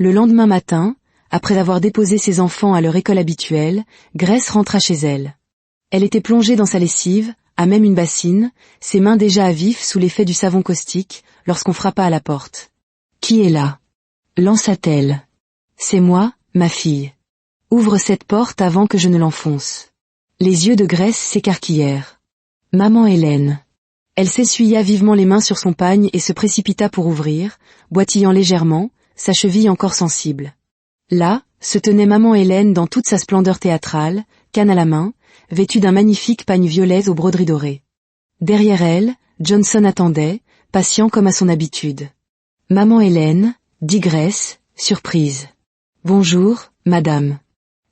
Le lendemain matin, après avoir déposé ses enfants à leur école habituelle, Grace rentra chez elle. Elle était plongée dans sa lessive, à même une bassine, ses mains déjà à vif sous l'effet du savon caustique, lorsqu'on frappa à la porte. « Qui est là » lança-t-elle. « C'est moi, ma fille. Ouvre cette porte avant que je ne l'enfonce. » Les yeux de Grace s'écarquillèrent. « Maman Hélène. » Elle s'essuya vivement les mains sur son pagne et se précipita pour ouvrir, boitillant légèrement, sa cheville encore sensible. Là, se tenait maman Hélène dans toute sa splendeur théâtrale, canne à la main, vêtue d'un magnifique pagne violet aux broderies dorées. Derrière elle, Johnson attendait, patient comme à son habitude. « Maman Hélène, » dit Grace, surprise. « Bonjour, madame.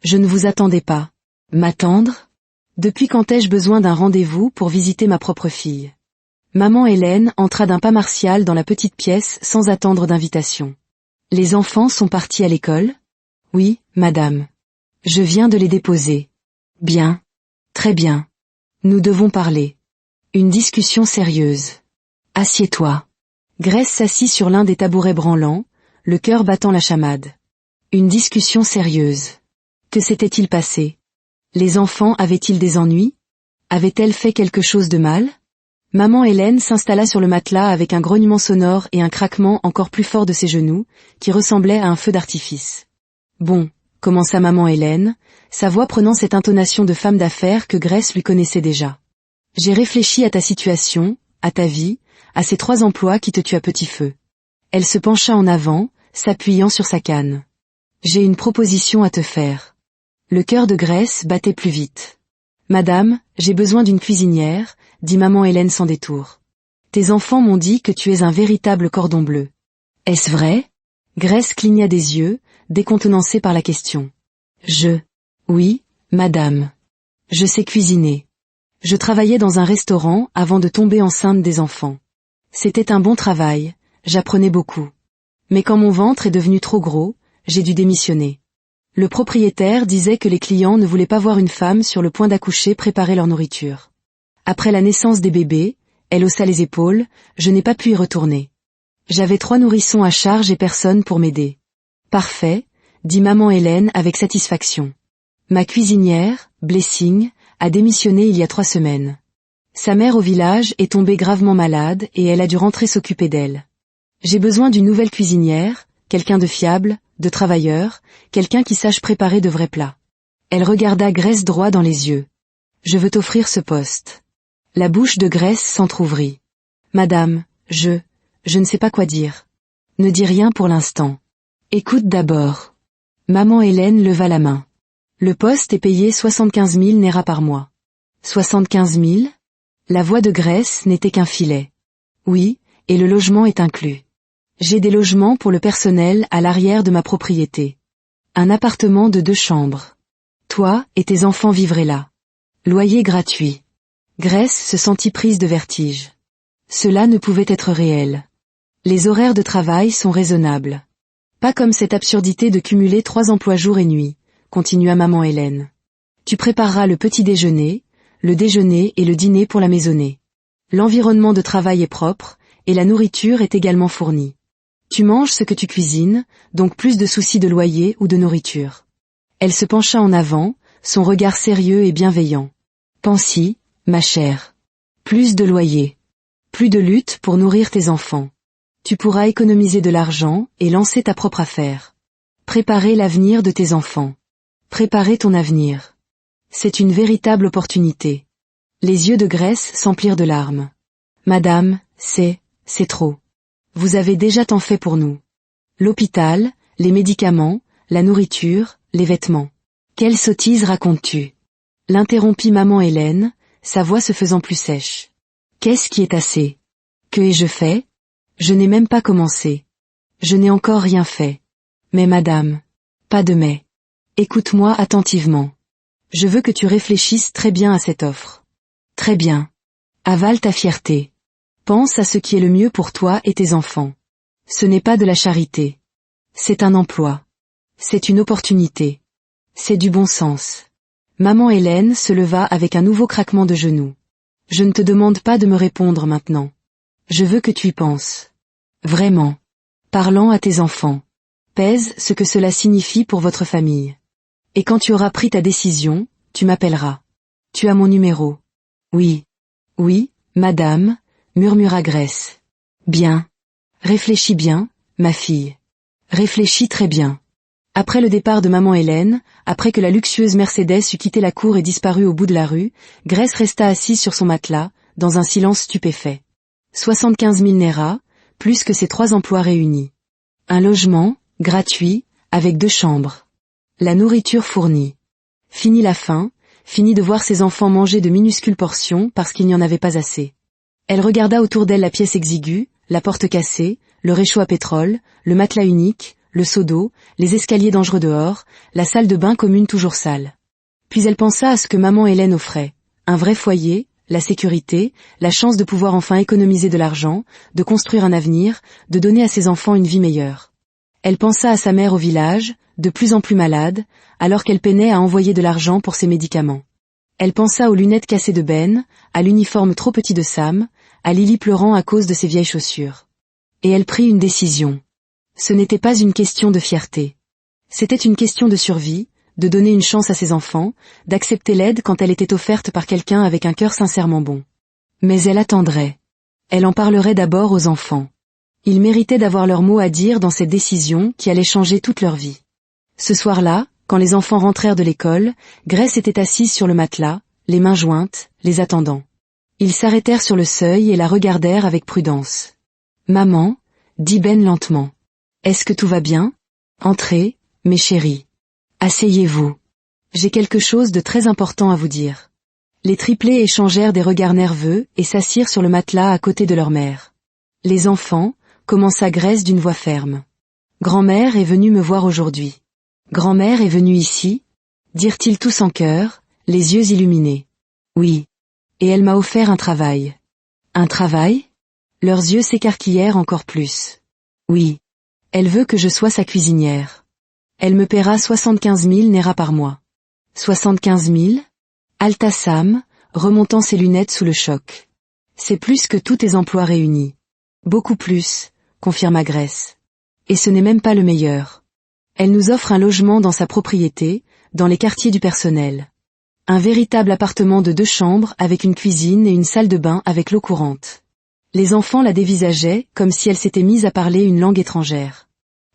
Je ne vous attendais pas. » « M'attendre ? Depuis quand ai-je besoin d'un rendez-vous pour visiter ma propre fille ?» Maman Hélène entra d'un pas martial dans la petite pièce sans attendre d'invitation. « Les enfants sont partis à l'école ? » « Oui, madame. Je viens de les déposer. »« Bien. Très bien. Nous devons parler. Une discussion sérieuse. Assieds-toi. » Grace s'assit sur l'un des tabourets branlants, le cœur battant la chamade. Une discussion sérieuse. Que s'était-il passé ? Les enfants avaient-ils des ennuis ? Avait-elle fait quelque chose de mal ? Maman Hélène s'installa sur le matelas avec un grognement sonore et un craquement encore plus fort de ses genoux, qui ressemblait à un feu d'artifice. « Bon, » commença maman Hélène, sa voix prenant cette intonation de femme d'affaires que Grace lui connaissait déjà. « J'ai réfléchi à ta situation, à ta vie, à ces 3 emplois qui te tuent à petit feu. » Elle se pencha en avant, s'appuyant sur sa canne. « J'ai une proposition à te faire. » Le cœur de Grace battait plus vite. « Madame, j'ai besoin d'une cuisinière, » dit maman Hélène sans détour. « Tes enfants m'ont dit que tu es un véritable cordon bleu. » « Est-ce vrai ?» Grace cligna des yeux, décontenancée par la question. « Oui, madame. Je sais cuisiner. Je travaillais dans un restaurant avant de tomber enceinte des enfants. C'était un bon travail, j'apprenais beaucoup. Mais quand mon ventre est devenu trop gros, j'ai dû démissionner. Le propriétaire disait que les clients ne voulaient pas voir une femme sur le point d'accoucher préparer leur nourriture. Après la naissance des bébés, elle haussa les épaules, je n'ai pas pu y retourner. J'avais 3 nourrissons à charge et personne pour m'aider. Parfait, dit maman Hélène avec satisfaction. Ma cuisinière, Blessing, a démissionné il y a 3 semaines. Sa mère au village est tombée gravement malade et elle a dû rentrer s'occuper d'elle. J'ai besoin d'une nouvelle cuisinière, quelqu'un de fiable, de travailleur, quelqu'un qui sache préparer de vrais plats. Elle regarda Grace droit dans les yeux. Je veux t'offrir ce poste. La bouche de Grace s'entr'ouvrit. Madame, je ne sais pas quoi dire. Ne dis rien pour l'instant. Écoute d'abord. Maman Hélène leva la main. Le poste est payé 75 000 Naira par mois. 75 000 ? La voix de Grace n'était qu'un filet. Oui, et le logement est inclus. J'ai des logements pour le personnel à l'arrière de ma propriété. Un appartement de 2 chambres. Toi et tes enfants vivrez là. Loyer gratuit. Grace se sentit prise de vertige. Cela ne pouvait être réel. Les horaires de travail sont raisonnables. Pas comme cette absurdité de cumuler 3 emplois jour et nuit, continua maman Hélène. Tu prépareras le petit déjeuner, le déjeuner et le dîner pour la maisonnée. L'environnement de travail est propre, et la nourriture est également fournie. Tu manges ce que tu cuisines, donc plus de soucis de loyer ou de nourriture. Elle se pencha en avant, son regard sérieux et bienveillant. Pense-y, ma chère. Plus de loyer. Plus de lutte pour nourrir tes enfants. Tu pourras économiser de l'argent et lancer ta propre affaire. Préparer l'avenir de tes enfants. Préparer ton avenir. C'est une véritable opportunité. Les yeux de Grace s'emplirent de larmes. Madame, c'est trop. Vous avez déjà tant fait pour nous. L'hôpital, les médicaments, la nourriture, les vêtements. Quelle sottise racontes-tu ? L'interrompit maman Hélène, sa voix se faisant plus sèche. Qu'est-ce qui est assez ? Que ai-je fait ? Je n'ai même pas commencé. Je n'ai encore rien fait. Mais madame, pas de mais. Écoute-moi attentivement. Je veux que tu réfléchisses très bien à cette offre. Très bien. Avale ta fierté. Pense à ce qui est le mieux pour toi et tes enfants. Ce n'est pas de la charité. C'est un emploi. C'est une opportunité. C'est du bon sens. Maman Hélène se leva avec un nouveau craquement de genoux. Je ne te demande pas de me répondre maintenant. Je veux que tu y penses. Vraiment. Parlant à tes enfants. Pèse ce que cela signifie pour votre famille. Et quand tu auras pris ta décision, tu m'appelleras. Tu as mon numéro. Oui. Oui, madame, murmura Grace. Bien. Réfléchis bien, ma fille. Réfléchis très bien. Après le départ de maman Hélène, après que la luxueuse Mercedes eut quitté la cour et disparu au bout de la rue, Grace resta assise sur son matelas, dans un silence stupéfait. 75 000 Naira, plus que ses 3 emplois réunis. Un logement, gratuit, avec 2 chambres. La nourriture fournie. Fini la faim, fini de voir ses enfants manger de minuscules portions parce qu'il n'y en avait pas assez. Elle regarda autour d'elle la pièce exiguë, la porte cassée, le réchaud à pétrole, le matelas unique, le seau d'eau, les escaliers dangereux dehors, la salle de bain commune toujours sale. Puis elle pensa à ce que maman Hélène offrait, un vrai foyer, la sécurité, la chance de pouvoir enfin économiser de l'argent, de construire un avenir, de donner à ses enfants une vie meilleure. Elle pensa à sa mère au village, de plus en plus malade, alors qu'elle peinait à envoyer de l'argent pour ses médicaments. Elle pensa aux lunettes cassées de Ben, à l'uniforme trop petit de Sam, à Lily pleurant à cause de ses vieilles chaussures. Et elle prit une décision. Ce n'était pas une question de fierté. C'était une question de survie, de donner une chance à ses enfants, d'accepter l'aide quand elle était offerte par quelqu'un avec un cœur sincèrement bon. Mais elle attendrait. Elle en parlerait d'abord aux enfants. Ils méritaient d'avoir leur mot à dire dans cette décision qui allait changer toute leur vie. Ce soir-là, quand les enfants rentrèrent de l'école, Grace était assise sur le matelas, les mains jointes, les attendant. Ils s'arrêtèrent sur le seuil et la regardèrent avec prudence. « Maman, » dit Ben lentement. « Est-ce que tout va bien ? Entrez, mes chéris. Asseyez-vous. J'ai quelque chose de très important à vous dire. » Les triplés échangèrent des regards nerveux et s'assirent sur le matelas à côté de leur mère. « Les enfants, » commença Grace d'une voix ferme. « Grand-mère est venue me voir aujourd'hui. »« Grand-mère est venue ici ?» dirent-ils tous en chœur, les yeux illuminés. « Oui. Et elle m'a offert un travail. »« Un travail ?» Leurs yeux s'écarquillèrent encore plus. « Oui. Elle veut que je sois sa cuisinière. Elle me paiera 75 000 Naira par mois. »« 75 000 ?» Halta Sam, remontant ses lunettes sous le choc. « C'est plus que tous tes emplois réunis. »« Beaucoup plus, » confirma Grace. « Et ce n'est même pas le meilleur. Elle nous offre un logement dans sa propriété, dans les quartiers du personnel. Un véritable appartement de 2 chambres avec une cuisine et une salle de bain avec l'eau courante. » Les enfants la dévisageaient comme si elle s'était mise à parler une langue étrangère.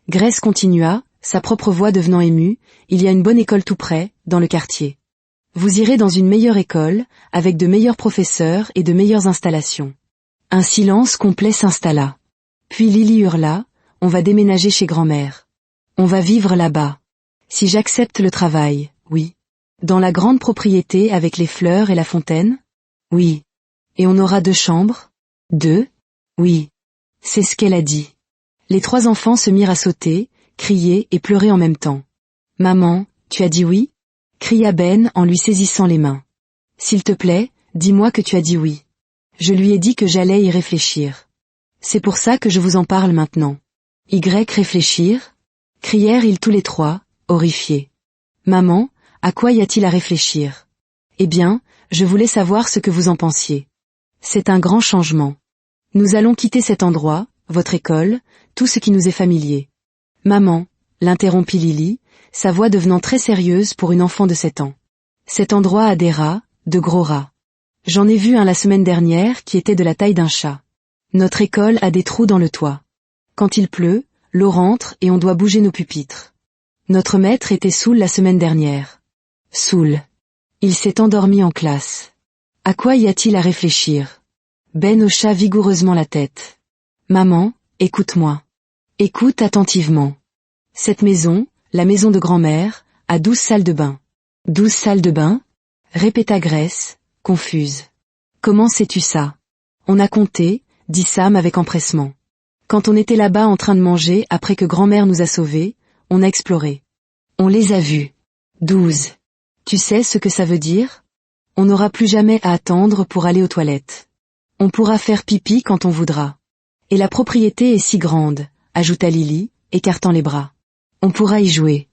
Grace continua, sa propre voix devenant émue, « Il y a une bonne école tout près, dans le quartier. Vous irez dans une meilleure école, avec de meilleurs professeurs et de meilleures installations. » Un silence complet s'installa. Puis Lily hurla, « On va déménager chez grand-mère. On va vivre là-bas. Si j'accepte le travail, oui. Dans la grande propriété avec les fleurs et la fontaine ? Oui. Et on aura 2 chambres ? 2 ? Oui. C'est ce qu'elle a dit. » Les 3 enfants se mirent à sauter, crier et pleurer en même temps. « Maman, tu as dit oui ? » cria Ben en lui saisissant les mains. « S'il te plaît, dis-moi que tu as dit oui. Je lui ai dit que j'allais y réfléchir. C'est pour ça que je vous en parle maintenant. » « Y réfléchir ?» crièrent-ils tous les 3, horrifiés. « Maman, à quoi y a-t-il à réfléchir ? Eh bien, je voulais savoir ce que vous en pensiez. C'est un grand changement. Nous allons quitter cet endroit, votre école, tout ce qui nous est familier. »« Maman, » l'interrompit Lily, sa voix devenant très sérieuse pour une enfant de 7 ans. « Cet endroit a des rats, de gros rats. J'en ai vu un la semaine dernière qui était de la taille d'un chat. Notre école a des trous dans le toit. Quand il pleut, l'eau rentre et on doit bouger nos pupitres. Notre maître était saoul la semaine dernière. Saoul. Il s'est endormi en classe. À quoi y a-t-il à réfléchir ? » Ben hocha vigoureusement la tête. « Maman, écoute-moi. Écoute attentivement. Cette maison, la maison de grand-mère, a 12 salles de bain. »« 12 salles de bain ?» répéta Grace, confuse. « Comment sais-tu ça ? » ?»« On a compté, » dit Sam avec empressement. « Quand on était là-bas en train de manger après que grand-mère nous a sauvés, on a exploré. On les a vus. 12. Tu sais ce que ça veut dire ? On n'aura plus jamais à attendre pour aller aux toilettes. On pourra faire pipi quand on voudra. Et la propriété est si grande, » ajouta Lily, écartant les bras. « On pourra y jouer.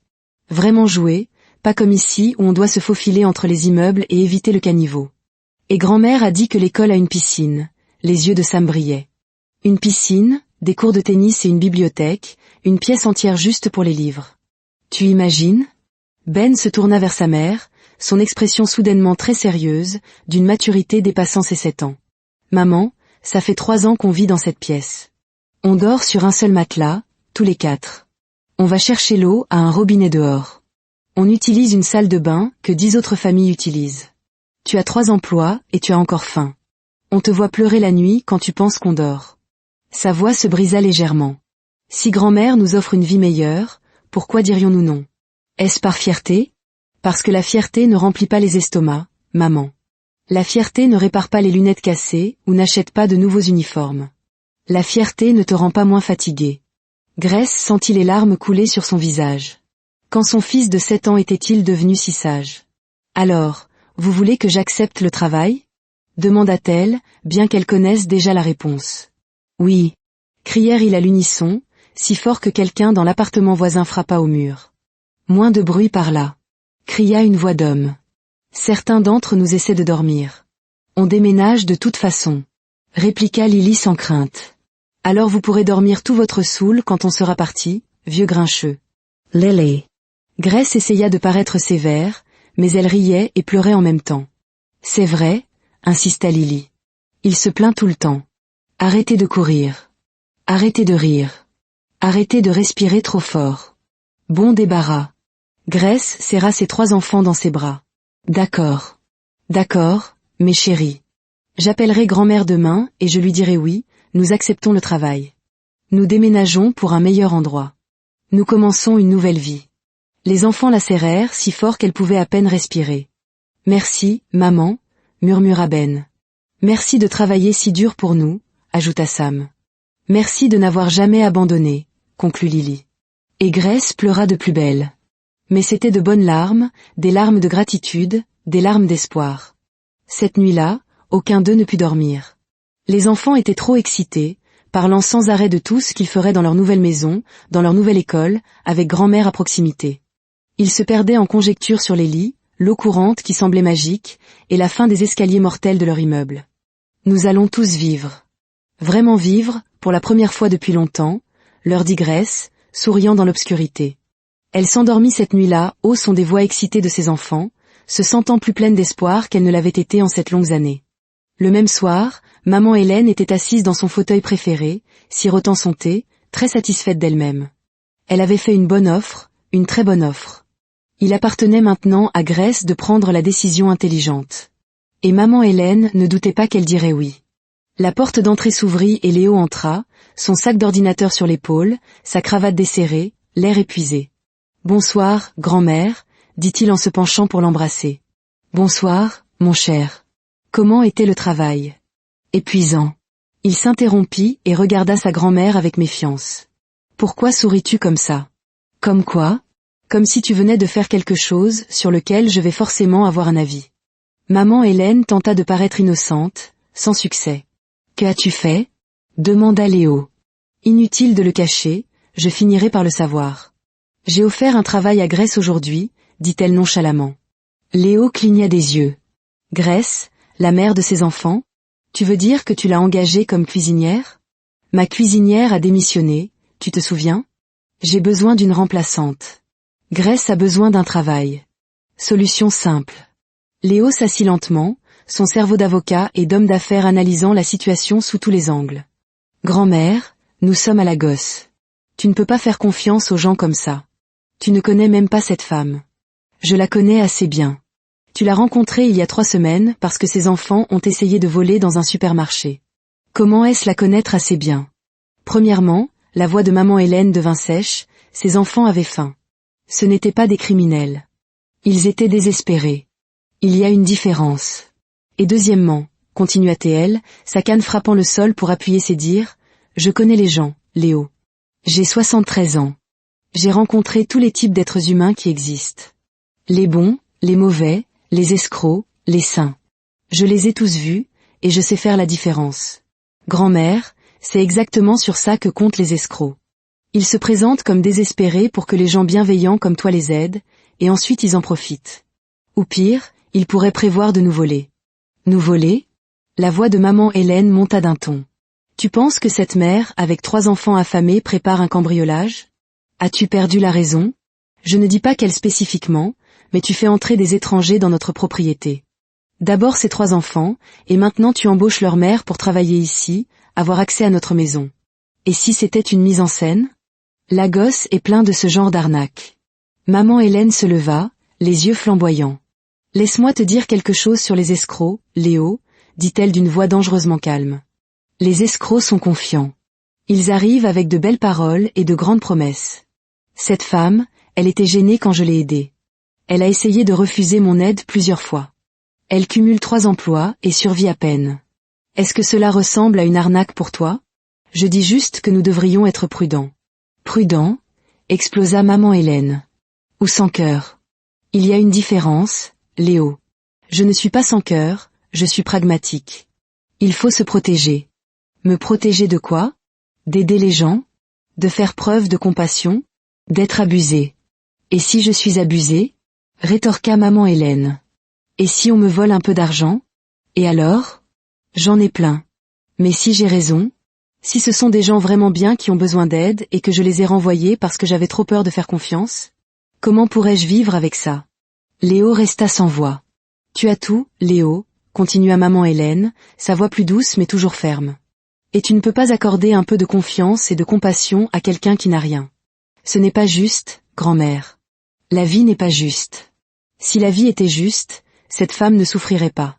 Vraiment jouer, pas comme ici où on doit se faufiler entre les immeubles et éviter le caniveau. Et grand-mère a dit que l'école a une piscine. » Les yeux de Sam brillaient. « Une piscine, des cours de tennis et une bibliothèque, une pièce entière juste pour les livres. Tu imagines? Ben se tourna vers sa mère, son expression soudainement très sérieuse, d'une maturité dépassant ses 7 ans. Maman, ça fait 3 ans qu'on vit dans cette pièce. On dort sur un seul matelas, tous les 4. On va chercher l'eau à un robinet dehors. On utilise une salle de bain que 10 autres familles utilisent. Tu as 3 emplois et tu as encore faim. On te voit pleurer la nuit quand tu penses qu'on dort. Sa voix se brisa légèrement. Si grand-mère nous offre une vie meilleure, pourquoi dirions-nous non? Est-ce par fierté? Parce que la fierté ne remplit pas les estomacs, maman. La fierté ne répare pas les lunettes cassées ou n'achète pas de nouveaux uniformes. La fierté ne te rend pas moins fatigué. Grace sentit les larmes couler sur son visage. Quand son fils de 7 ans était-il devenu si sage? Alors, vous voulez que j'accepte le travail? Demanda-t-elle, bien qu'elle connaisse déjà la réponse. Oui, crièrent-ils à l'unisson, si fort que quelqu'un dans l'appartement voisin frappa au mur. Moins de bruit par là, cria une voix d'homme. Certains d'entre nous essaient de dormir. On déménage de toute façon, répliqua Lily sans crainte. Alors vous pourrez dormir tout votre saoul quand on sera parti, vieux grincheux. Lily. Grace essaya de paraître sévère, mais elle riait et pleurait en même temps. C'est vrai, insista Lily. Il se plaint tout le temps. Arrêtez de courir. Arrêtez de rire. Arrêtez de respirer trop fort. Bon débarras. Grace serra ses 3 enfants dans ses bras. D'accord. D'accord, mes chéris. J'appellerai grand-mère demain et je lui dirai oui, nous acceptons le travail. Nous déménageons pour un meilleur endroit. Nous commençons une nouvelle vie. Les enfants la serrèrent si fort qu'elle pouvait à peine respirer. Merci, maman, murmura Ben. Merci de travailler si dur pour nous, ajouta Sam. Merci de n'avoir jamais abandonné, conclut Lily. Et Grace pleura de plus belle. Mais c'étaient de bonnes larmes, des larmes de gratitude, des larmes d'espoir. Cette nuit-là, aucun d'eux ne put dormir. Les enfants étaient trop excités, parlant sans arrêt de tout ce qu'ils feraient dans leur nouvelle maison, dans leur nouvelle école, avec grand-mère à proximité. Ils se perdaient en conjectures sur les lits, l'eau courante qui semblait magique, et la fin des escaliers mortels de leur immeuble. Nous allons tous vivre. Vraiment vivre, pour la première fois depuis longtemps, leur dit Grace, souriant dans l'obscurité. Elle s'endormit cette nuit-là au son des voix excitées de ses enfants, se sentant plus pleine d'espoir qu'elle ne l'avait été en cette longue année. Le même soir, maman Hélène était assise dans son fauteuil préféré, sirotant son thé, très satisfaite d'elle-même. Elle avait fait une bonne offre, une très bonne offre. Il appartenait maintenant à Grace de prendre la décision intelligente. Et maman Hélène ne doutait pas qu'elle dirait oui. La porte d'entrée s'ouvrit et Léo entra, son sac d'ordinateur sur l'épaule, sa cravate desserrée, l'air épuisé. « Bonsoir, grand-mère », dit-il en se penchant pour l'embrasser. « Bonsoir, mon cher. Comment était le travail ?»« Épuisant. » Il s'interrompit et regarda sa grand-mère avec méfiance. « Pourquoi souris-tu comme ça ?»« Comme quoi ?»« Comme si tu venais de faire quelque chose sur lequel je vais forcément avoir un avis. » Maman Hélène tenta de paraître innocente, sans succès. « Que as-tu fait ?» demanda Léo. « Inutile de le cacher, je finirai par le savoir. » « J'ai offert un travail à Grace aujourd'hui, dit-elle nonchalamment. Léo cligna des yeux. « Grace, la mère de ses enfants? Tu veux dire que tu l'as engagée comme cuisinière? Ma cuisinière a démissionné, tu te souviens? J'ai besoin d'une remplaçante. Grace a besoin d'un travail. Solution simple. » Léo s'assit lentement, son cerveau d'avocat et d'homme d'affaires analysant la situation sous tous les angles. « Grand-mère, nous sommes à la gosse. Tu ne peux pas faire confiance aux gens comme ça. Tu ne connais même pas cette femme. Je la connais assez bien. Tu l'as rencontrée il y a 3 semaines parce que ses enfants ont essayé de voler dans un supermarché. Comment est-ce la connaître assez bien? Premièrement, la voix de maman Hélène devint sèche, ses enfants avaient faim. Ce n'étaient pas des criminels. Ils étaient désespérés. Il y a une différence. Et deuxièmement, continua-t-elle, sa canne frappant le sol pour appuyer ses dires, je connais les gens, Léo. J'ai 73 ans. J'ai rencontré tous les types d'êtres humains qui existent. Les bons, les mauvais, les escrocs, les saints. Je les ai tous vus, et je sais faire la différence. Grand-mère, c'est exactement sur ça que comptent les escrocs. Ils se présentent comme désespérés pour que les gens bienveillants comme toi les aident, et ensuite ils en profitent. Ou pire, ils pourraient prévoir de nous voler. Nous voler? La voix de maman Hélène monta d'un ton. Tu penses que cette mère, avec 3 enfants affamés, prépare un cambriolage? As-tu perdu la raison? Je ne dis pas quelle spécifiquement, mais tu fais entrer des étrangers dans notre propriété. D'abord ces 3 enfants, et maintenant tu embauches leur mère pour travailler ici, avoir accès à notre maison. Et si c'était une mise en scène? Lagos est plein de ce genre d'arnaque. Maman Hélène se leva, les yeux flamboyants. Laisse-moi te dire quelque chose sur les escrocs, Léo, dit-elle d'une voix dangereusement calme. Les escrocs sont confiants. Ils arrivent avec de belles paroles et de grandes promesses. Cette femme, elle était gênée quand je l'ai aidée. Elle a essayé de refuser mon aide plusieurs fois. Elle cumule 3 emplois et survit à peine. Est-ce que cela ressemble à une arnaque pour toi? Je dis juste que nous devrions être prudents. Prudents? Explosa maman Hélène. Ou sans cœur? Il y a une différence, Léo. Je ne suis pas sans cœur, je suis pragmatique. Il faut se protéger. Me protéger de quoi? D'aider les gens? De faire preuve de compassion? D'être abusé? Et si je suis abusé? Rétorqua maman Hélène. Et si on me vole un peu d'argent? Et alors? J'en ai plein. Mais si j'ai raison? Si ce sont des gens vraiment bien qui ont besoin d'aide et que je les ai renvoyés parce que j'avais trop peur de faire confiance? Comment pourrais-je vivre avec ça? Léo resta sans voix. Tu as tout, Léo, continua maman Hélène, sa voix plus douce mais toujours ferme. Et tu ne peux pas accorder un peu de confiance et de compassion à quelqu'un qui n'a rien. Ce n'est pas juste, grand-mère. La vie n'est pas juste. Si la vie était juste, cette femme ne souffrirait pas.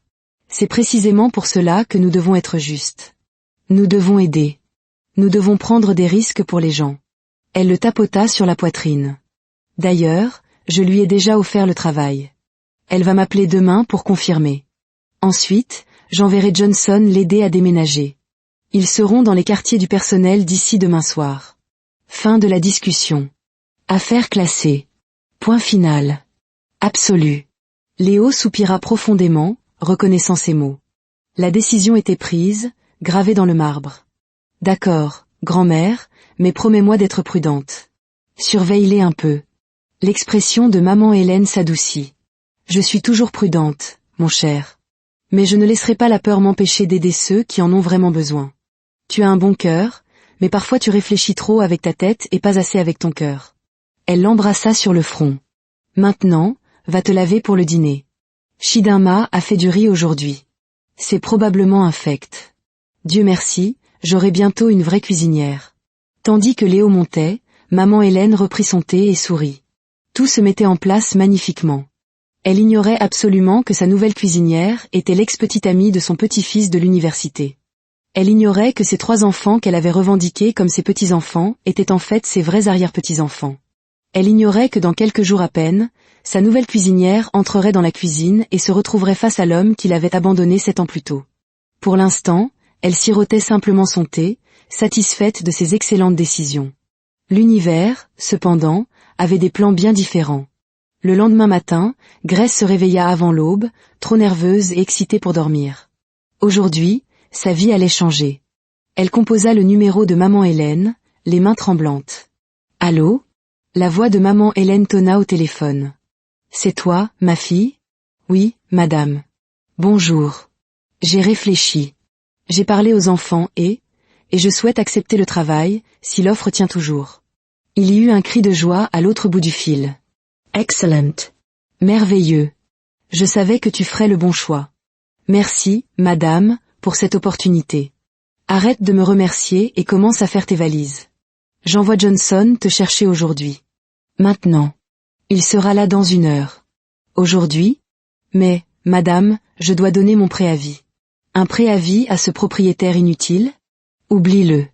C'est précisément pour cela que nous devons être justes. Nous devons aider. Nous devons prendre des risques pour les gens. Elle le tapota sur la poitrine. D'ailleurs, je lui ai déjà offert le travail. Elle va m'appeler demain pour confirmer. Ensuite, j'enverrai Johnson l'aider à déménager. Ils seront dans les quartiers du personnel d'ici demain soir. Fin de la discussion. Affaire classée. Point final. Absolu. Léo soupira profondément, reconnaissant ces mots. La décision était prise, gravée dans le marbre. D'accord, grand-mère, mais promets-moi d'être prudente. Surveille-les un peu. L'expression de maman Hélène s'adoucit. Je suis toujours prudente, mon cher. Mais je ne laisserai pas la peur m'empêcher d'aider ceux qui en ont vraiment besoin. Tu as un bon cœur, mais parfois tu réfléchis trop avec ta tête et pas assez avec ton cœur. Elle l'embrassa sur le front. Maintenant, va te laver pour le dîner. Chidinma a fait du riz aujourd'hui. C'est probablement infect. Dieu merci, j'aurai bientôt une vraie cuisinière. Tandis que Léo montait, maman Hélène reprit son thé et sourit. Tout se mettait en place magnifiquement. Elle ignorait absolument que sa nouvelle cuisinière était l'ex-petite amie de son petit-fils de l'université. Elle ignorait que ces 3 enfants qu'elle avait revendiqués comme ses petits-enfants étaient en fait ses vrais arrière-petits-enfants. Elle ignorait que dans quelques jours à peine, sa nouvelle cuisinière entrerait dans la cuisine et se retrouverait face à l'homme qui l'avait abandonnée 7 ans plus tôt. Pour l'instant, elle sirotait simplement son thé, satisfaite de ses excellentes décisions. L'univers, cependant, avait des plans bien différents. Le lendemain matin, Grace se réveilla avant l'aube, trop nerveuse et excitée pour dormir. Aujourd'hui, sa vie allait changer. Elle composa le numéro de maman Hélène, les mains tremblantes. « Allô ?» La voix de maman Hélène tonna au téléphone. « C'est toi, ma fille ?»« Oui, madame. »« Bonjour. J'ai réfléchi. J'ai parlé aux enfants et je souhaite accepter le travail, si l'offre tient toujours. » Il y eut un cri de joie à l'autre bout du fil. « Excellent. Merveilleux. Je savais que tu ferais le bon choix. Merci, madame, pour cette opportunité. Arrête de me remercier et commence à faire tes valises. J'envoie Johnson te chercher aujourd'hui. Maintenant. Il sera là dans 1 heure. Aujourd'hui? Mais, madame, je dois donner mon préavis. Un préavis à ce propriétaire inutile? Oublie-le.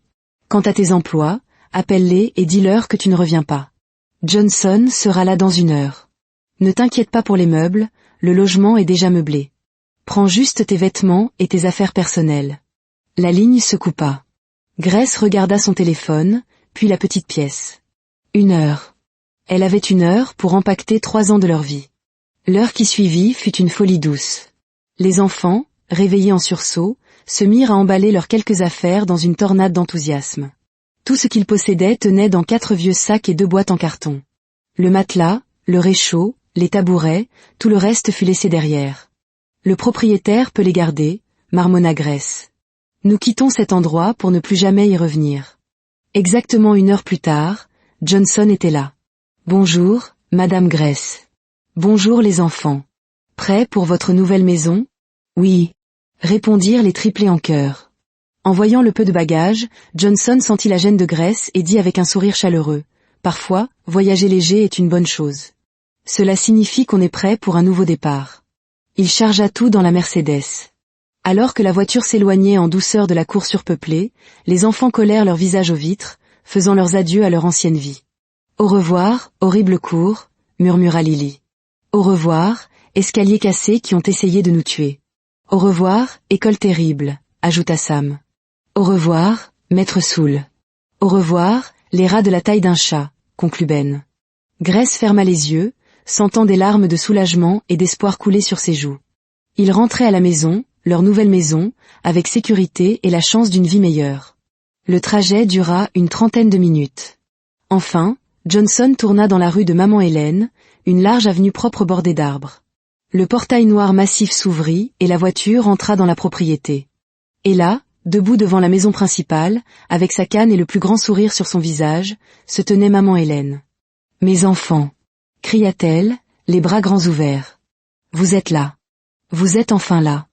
Quant à tes emplois, appelle-les et dis-leur que tu ne reviens pas. Johnson sera là dans 1 heure. Ne t'inquiète pas pour les meubles, le logement est déjà meublé. Prends juste tes vêtements et tes affaires personnelles. La ligne se coupa. Grace regarda son téléphone, puis la petite pièce. 1 heure. Elle avait 1 heure pour empaqueter 3 ans de leur vie. L'heure qui suivit fut une folie douce. Les enfants, réveillés en sursaut, se mirent à emballer leurs quelques affaires dans une tornade d'enthousiasme. Tout ce qu'ils possédaient tenait dans 4 vieux sacs et 2 boîtes en carton. Le matelas, le réchaud, les tabourets, tout le reste fut laissé derrière. Le propriétaire peut les garder, marmonna Grace. Nous quittons cet endroit pour ne plus jamais y revenir. Exactement 1 heure plus tard, Johnson était là. Bonjour, Madame Grace. Bonjour les enfants. Prêts pour votre nouvelle maison? Oui, répondirent les triplés en chœur. En voyant le peu de bagages, Johnson sentit la gêne de Grace et dit avec un sourire chaleureux, « Parfois, voyager léger est une bonne chose. Cela signifie qu'on est prêt pour un nouveau départ. » Il chargea tout dans la Mercedes. Alors que la voiture s'éloignait en douceur de la cour surpeuplée, les enfants collèrent leurs visages aux vitres, faisant leurs adieux à leur ancienne vie. « Au revoir, horrible cour » murmura Lily. « Au revoir, escaliers cassés qui ont essayé de nous tuer. Au revoir, école terrible » ajouta Sam. « Au revoir, maître Soul. Au revoir, les rats de la taille d'un chat » conclut Ben. Grace ferma les yeux, sentant des larmes de soulagement et d'espoir couler sur ses joues. Ils rentraient à la maison, leur nouvelle maison, avec sécurité et la chance d'une vie meilleure. Le trajet dura une 30aine de minutes. Enfin, Johnson tourna dans la rue de Maman Hélène, une large avenue propre bordée d'arbres. Le portail noir massif s'ouvrit et la voiture entra dans la propriété. Et là, debout devant la maison principale, avec sa canne et le plus grand sourire sur son visage, se tenait Maman Hélène. « Mes enfants !» cria-t-elle, les bras grands ouverts. « Vous êtes là. Vous êtes enfin là.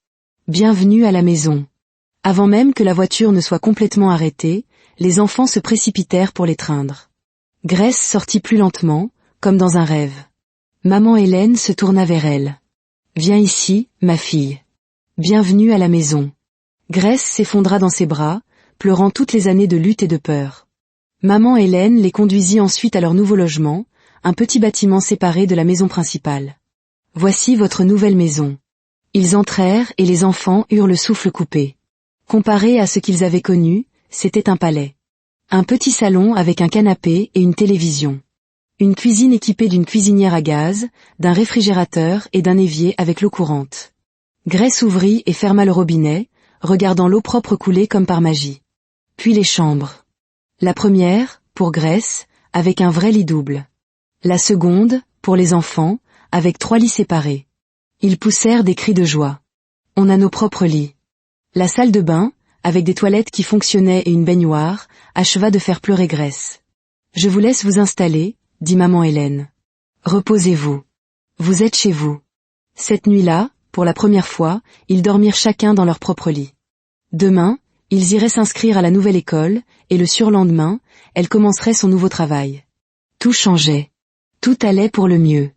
Bienvenue à la maison. » Avant même que la voiture ne soit complètement arrêtée, les enfants se précipitèrent pour l'étreindre. Grace sortit plus lentement, comme dans un rêve. Maman Hélène se tourna vers elle. « Viens ici, ma fille. Bienvenue à la maison. » Grace s'effondra dans ses bras, pleurant toutes les années de lutte et de peur. Maman Hélène les conduisit ensuite à leur nouveau logement, un petit bâtiment séparé de la maison principale. « Voici votre nouvelle maison. » Ils entrèrent et les enfants eurent le souffle coupé. Comparé à ce qu'ils avaient connu, c'était un palais. Un petit salon avec un canapé et une télévision. Une cuisine équipée d'une cuisinière à gaz, d'un réfrigérateur et d'un évier avec l'eau courante. Grace ouvrit et ferma le robinet, regardant l'eau propre couler comme par magie. Puis les chambres. La première, pour Grace, avec un vrai lit double. La seconde, pour les enfants, avec 3 lits séparés. Ils poussèrent des cris de joie. « On a nos propres lits. » La salle de bain, avec des toilettes qui fonctionnaient et une baignoire, acheva de faire pleurer Grace. « Je vous laisse vous installer, » dit Maman Hélène. « Reposez-vous. Vous êtes chez vous. » Cette nuit-là, pour la première fois, ils dormirent chacun dans leur propre lit. Demain, ils iraient s'inscrire à la nouvelle école, et le surlendemain, elle commencerait son nouveau travail. Tout changeait. Tout allait pour le mieux.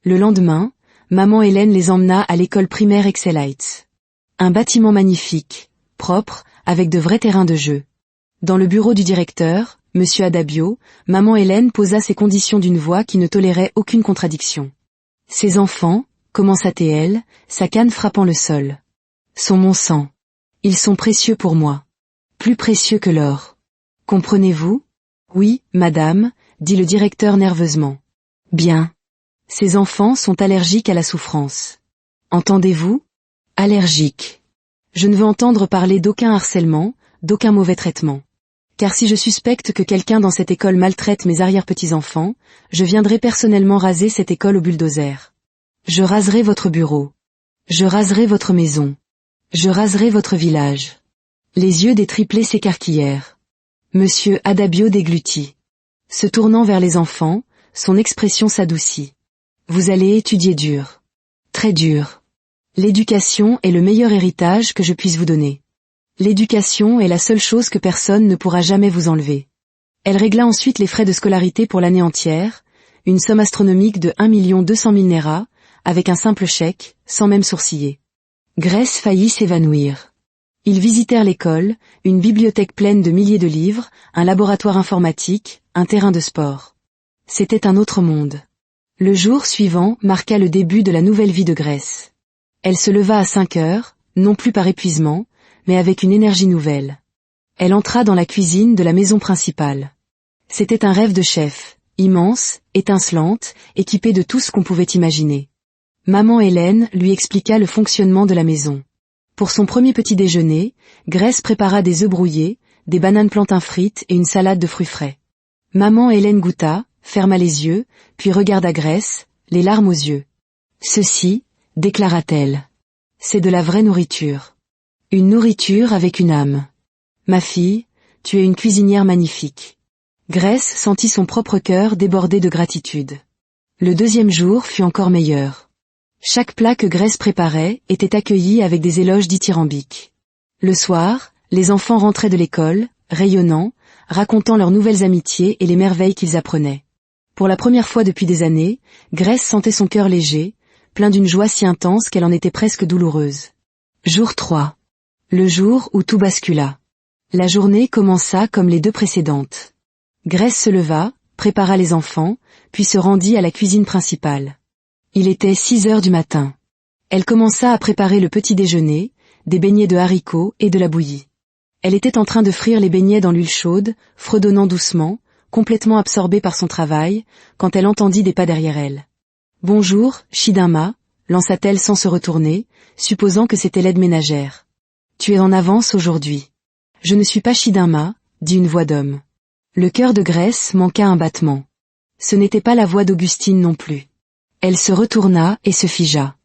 Le lendemain, Maman Hélène les emmena à l'école primaire Excel Heights. Un bâtiment magnifique, propre, avec de vrais terrains de jeu. Dans le bureau du directeur, Monsieur Adabio, Maman Hélène posa ses conditions d'une voix qui ne tolérait aucune contradiction. « Ces enfants, commença-t-elle, sa canne frappant le sol, sont mon sang. Ils sont précieux pour moi. Plus précieux que l'or. Comprenez-vous? Oui, madame, dit le directeur nerveusement. Bien. Ces enfants sont allergiques à la souffrance. Entendez-vous? Allergiques. Je ne veux entendre parler d'aucun harcèlement, d'aucun mauvais traitement. Car si je suspecte que quelqu'un dans cette école maltraite mes arrière-petits-enfants, je viendrai personnellement raser cette école au bulldozer. Je raserai votre bureau. Je raserai votre maison. Je raserai votre village. Les yeux des triplés s'écarquillèrent. Monsieur Adabio déglutit. Se tournant vers les enfants, son expression s'adoucit. Vous allez étudier dur. Très dur. L'éducation est le meilleur héritage que je puisse vous donner. L'éducation est la seule chose que personne ne pourra jamais vous enlever. Elle régla ensuite les frais de scolarité pour l'année entière, une somme astronomique de 1 200 000 Nera, avec un simple chèque, sans même sourciller. Grace faillit s'évanouir. Ils visitèrent l'école, une bibliothèque pleine de milliers de livres, un laboratoire informatique, un terrain de sport. C'était un autre monde. Le jour suivant marqua le début de la nouvelle vie de Grace. Elle se leva à 5 heures, non plus par épuisement, mais avec une énergie nouvelle. Elle entra dans la cuisine de la maison principale. C'était un rêve de chef, immense, étincelante, équipée de tout ce qu'on pouvait imaginer. Maman Hélène lui expliqua le fonctionnement de la maison. Pour son premier petit déjeuner, Grace prépara des œufs brouillés, des bananes plantains frites et une salade de fruits frais. Maman Hélène goûta, ferma les yeux, puis regarda Grace, les larmes aux yeux. « Ceci, déclara-t-elle. C'est de la vraie nourriture. Une nourriture avec une âme. Ma fille, tu es une cuisinière magnifique. » Grace sentit son propre cœur déborder de gratitude. Le deuxième jour fut encore meilleur. Chaque plat que Grace préparait était accueilli avec des éloges dithyrambiques. Le soir, les enfants rentraient de l'école, rayonnants, racontant leurs nouvelles amitiés et les merveilles qu'ils apprenaient. Pour la première fois depuis des années, Grace sentait son cœur léger, plein d'une joie si intense qu'elle en était presque douloureuse. Jour 3. Le jour où tout bascula. La journée commença comme les deux précédentes. Grace se leva, prépara les enfants, puis se rendit à la cuisine principale. Il était 6 heures du matin. Elle commença à préparer le petit déjeuner, des beignets de haricots et de la bouillie. Elle était en train de frire les beignets dans l'huile chaude, fredonnant doucement, complètement absorbée par son travail, quand elle entendit des pas derrière elle. « Bonjour, Chidinma », lança-t-elle sans se retourner, supposant que c'était l'aide ménagère. « Tu es en avance aujourd'hui. »« Je ne suis pas Chidinma », dit une voix d'homme. Le cœur de Grace manqua un battement. Ce n'était pas la voix d'Augustine non plus. Elle se retourna et se figea.